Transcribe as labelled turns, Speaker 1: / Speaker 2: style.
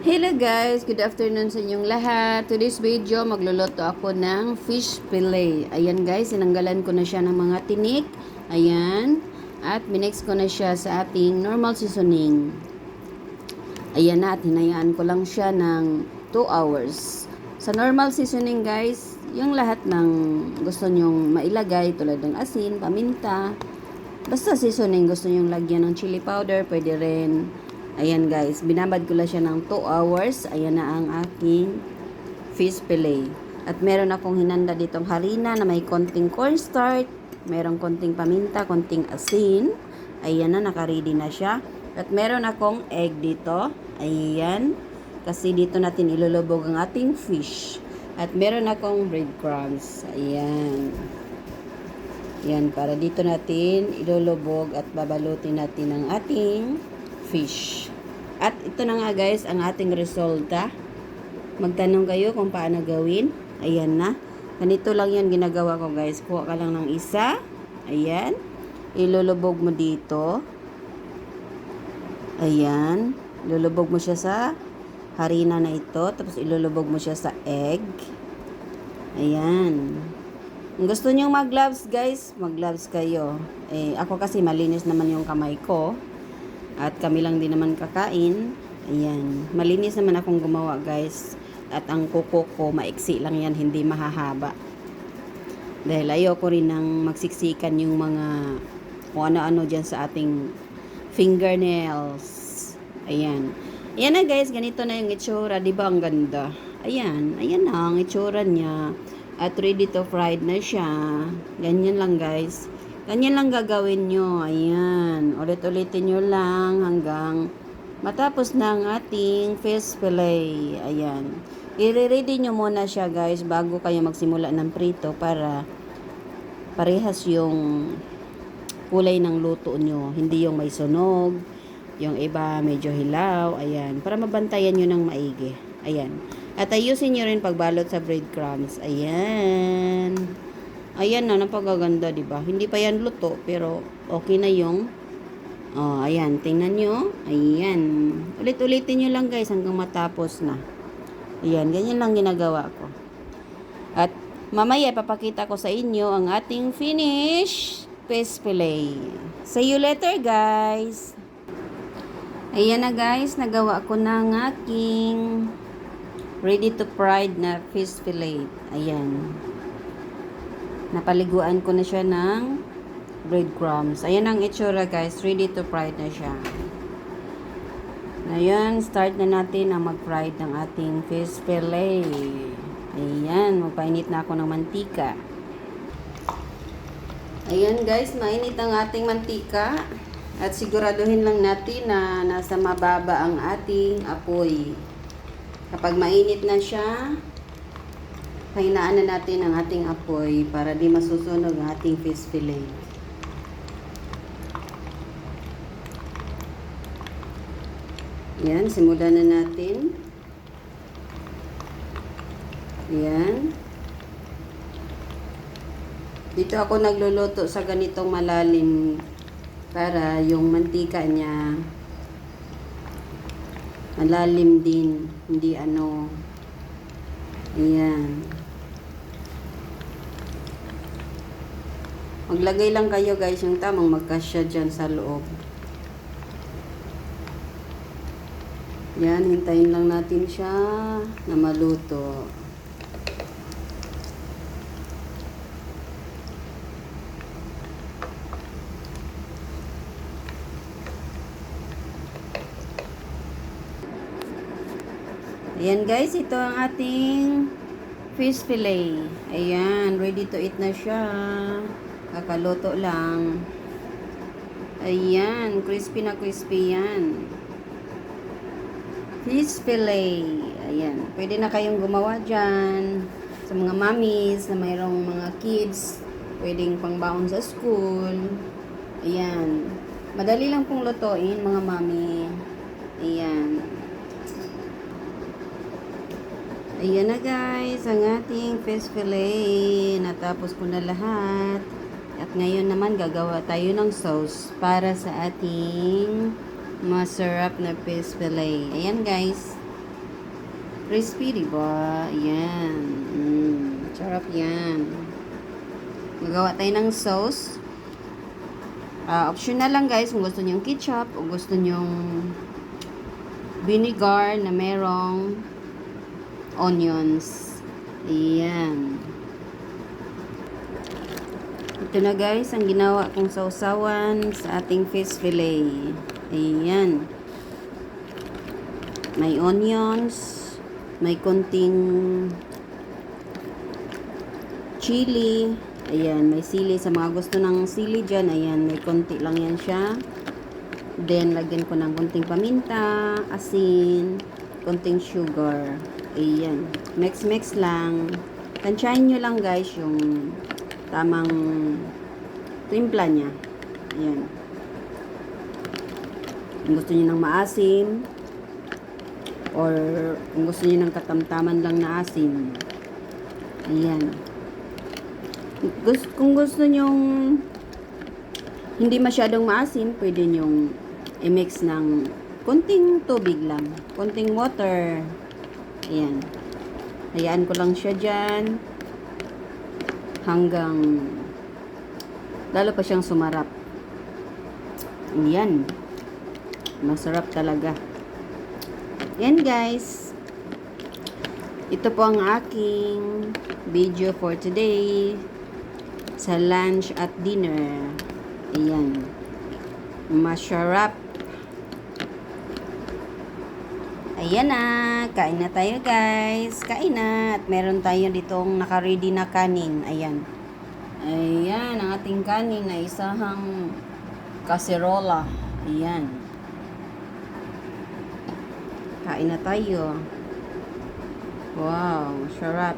Speaker 1: Hello guys, good afternoon sa inyong lahat. Today's video, magluluto ako ng fish fillet. Ayan guys, sinanggalan ko na siya ng mga tinik. Ayan. At minix ko na siya sa ating normal seasoning. Ayan na, at hinayaan ko lang siya ng 2 hours. Sa normal seasoning guys, yung lahat ng gusto nyong mailagay tulad ng asin, paminta, basta seasoning gusto nyong lagyan ng chili powder, pwede rin. Ayan guys, binabad ko lang siya ng 2 hours. Ayan na ang aking fish fillet. At meron akong hinanda ditong harina na may konting cornstarch, meron konting paminta, konting asin. Ayan na, nakaready na siya. At meron akong egg dito. Ayan. Kasi dito natin ilulubog ang ating fish. At meron akong breadcrumbs. Ayan. Yan, para dito natin ilulubog at babalutin natin ang ating fish. At ito na nga guys, ang ating resulta. Magtanong kayo kung paano gawin. Ayan na. Ganito lang yan ginagawa ko guys. Kuha ka lang ng isa. Ayan. Ilulubog mo dito. Ayan. Ilulubog mo siya sa harina na ito. Tapos ilulubog mo siya sa egg. Ayan. Kung gusto nyo mag-gloves guys, mag-gloves kayo. Ako kasi malinis naman yung kamay ko. At kami lang din naman kakain. Ayan. Malinis naman akong gumawa guys. At ang kuko ko, maiksi lang yan, hindi mahahaba. Dahil ayoko rin nang magsiksikan yung mga kung ano-ano dyan sa ating fingernails. Ayan. Ayan na guys, ganito na yung itsura. Diba ang ganda? Ayan. Ayan na ang itsura niya. At ready to fried na siya. Ganyan lang guys. Ganyan lang gagawin nyo. Ayan. Ulit-ulitin nyo lang hanggang matapos na ang ating fish fillet. Ayan. I-ready nyo muna siya guys bago kayo magsimula ng prito para parehas yung kulay ng luto nyo. Hindi yung may sunog. Yung iba medyo hilaw. Ayan. Para mabantayan nyo ng maigi. Ayan. At ayusin nyo rin pagbalot sa breadcrumbs. Ayan. Ayan na, napagaganda, diba? Hindi pa yan luto, pero okay na yung ayan, tingnan nyo. Ayan. Ulit-ulitin nyo lang guys hanggang matapos na. Ayan, ganyan lang ginagawa ko. At mamaya papakita ko sa inyo ang ating finish fish fillet. See you later guys. Ayan na guys, nagawa ko na ang aking ready to fried na fish fillet. Ayan. Napaliguan ko na siya ng breadcrumbs. Ayan ang itsura guys. Ready to fried na siya. Ayan. Start na natin ang mag-fried ng ating fish fillet. Ayan. Magpainit na ako ng mantika. Ayan guys. Mainit ang ating mantika. At siguraduhin lang natin na nasa mababa ang ating apoy. Kapag mainit na siya, pahinaan na natin ang ating apoy para di masusunog ang ating fish fillet. Yan, simulan na natin. Yan. Dito ako nagluluto sa ganitong malalim para yung mantika niya malalim din, hindi ano. Ayan. Maglagay lang kayo guys yung tamang magkasya dyan sa loob. Yan, hintayin lang natin siya na maluto. Ayan guys, ito ang ating fish fillet. Ayan, ready to eat na siya. Kakaluto lang. Ayan, crispy na crispy yan. Fish fillet. Ayan, pwede na kayong gumawa dyan. Sa mga mommies na mayroong mga kids, pwedeng pangbaon sa school. Ayan. Madali lang pong lutuin mga mommy. Ayan. Ayan na guys, ang ating fish fillet. Natapos ko na lahat. At ngayon naman gagawa tayo ng sauce para sa ating masarap na fish fillet. Ayan guys. Crispy, di ba? Yan. Sarap yan. Magawa tayo ng sauce. Optional lang guys kung gusto nyong ketchup o gusto nyong vinegar na merong onions. Ayan. Ito na guys, ang ginawa kong sausawan sa ating fish fillet. Ayan. May onions, may konting chili. Ayan, may sili. Sa mga gusto ng sili dyan, ayan, may konti lang yan siya. Then, lagyan ko ng konting paminta, asin, konting sugar. Ayan. Mix-mix lang. Tansyahin nyo lang guys yung tamang timpla niya. Ayan. Kung gusto niyo ng maasim, or kung gusto niyo ng katamtaman lang na asim. Ayan. Kung gusto nyong hindi masyadong maasim, pwede nyong i-mix ng konting tubig lang. Konting water. Ayan. Hayaan ko lang siya dyan. Hanggang lalo pa siyang sumarap. Ayan. Masarap talaga. Yan guys. Ito po ang aking video for today. Sa lunch at dinner. Ayan. Masarap. Ayan na. Kain na tayo guys. Kain na. At meron tayo ditong naka-ready na kanin. Ayan. Ayan. Ang ating kanin na isahang kaserola. Ayan. Kain na tayo. Wow. Sarap.